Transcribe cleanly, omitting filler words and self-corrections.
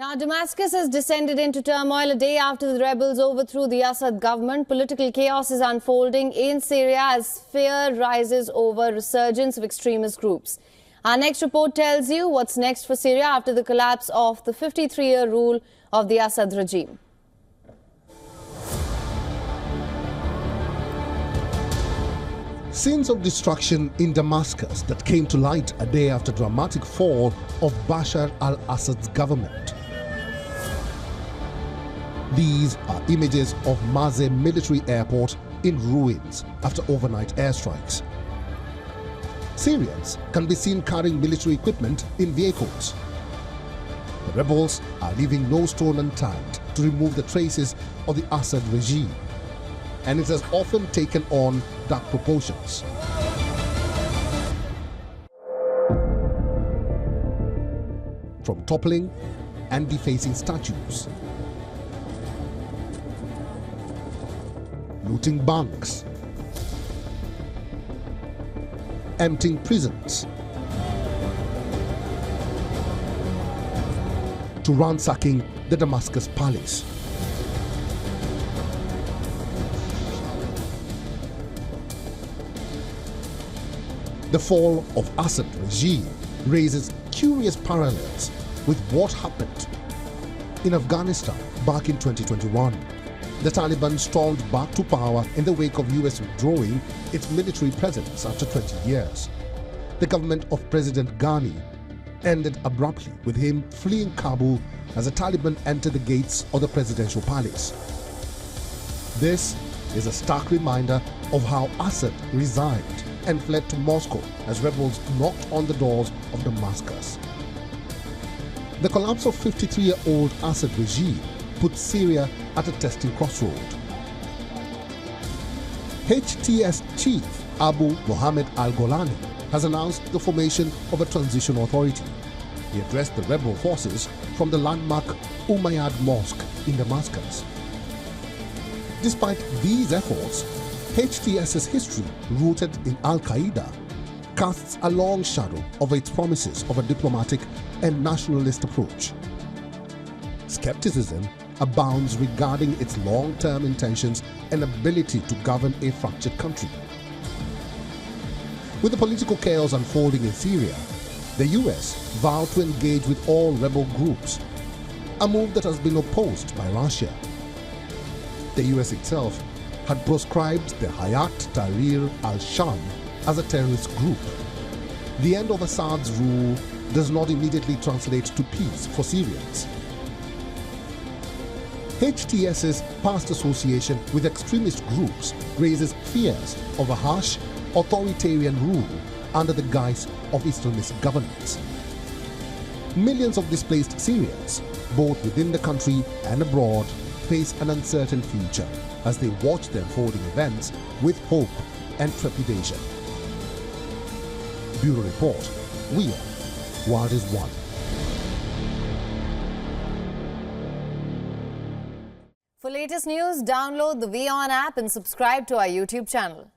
Now, Damascus has descended into turmoil a day after the rebels overthrew the Assad government. Political chaos is unfolding in Syria as fear rises over resurgence of extremist groups. Our next report tells you what's next for Syria after the collapse of the 53-year rule of the Assad regime. Scenes of destruction in Damascus that came to light a day after dramatic fall of Bashar al-Assad's government. These are images of Mazeh military airport in ruins after overnight airstrikes. Syrians can be seen carrying military equipment in vehicles. The rebels are leaving no stone unturned to remove the traces of the Assad regime, and it has often taken on dark proportions. From toppling and defacing statues, looting banks, emptying prisons, to ransacking the Damascus palace. The fall of Assad regime raises curious parallels with what happened in Afghanistan back in 2021. The Taliban stormed back to power in the wake of US withdrawing its military presence after 20 years. The government of President Ghani ended abruptly with him fleeing Kabul as the Taliban entered the gates of the presidential palace. This is a stark reminder of how Assad resigned and fled to Moscow as rebels knocked on the doors of Damascus. The collapse of 53-year-old Assad regime put Syria at a testing crossroad. HTS chief Abu Mohammed al-Golani has announced the formation of a transitional authority. He addressed the rebel forces from the landmark Umayyad Mosque in Damascus. Despite these efforts, HTS's history, rooted in Al-Qaeda, casts a long shadow over its promises of a diplomatic and nationalist approach. Skepticism abounds regarding its long-term intentions and ability to govern a fractured country. With the political chaos unfolding in Syria, the US vowed to engage with all rebel groups, a move that has been opposed by Russia. The US itself had proscribed the Hayat Tahrir al-Sham as a terrorist group. The end of Assad's rule does not immediately translate to peace for Syrians. HTS's past association with extremist groups raises fears of a harsh, authoritarian rule under the guise of Islamist governance. Millions of displaced Syrians, both within the country and abroad, face an uncertain future as they watch the unfolding events with hope and trepidation. Bureau Report, WION, World is One. For latest news, download the WION app and subscribe to our YouTube channel.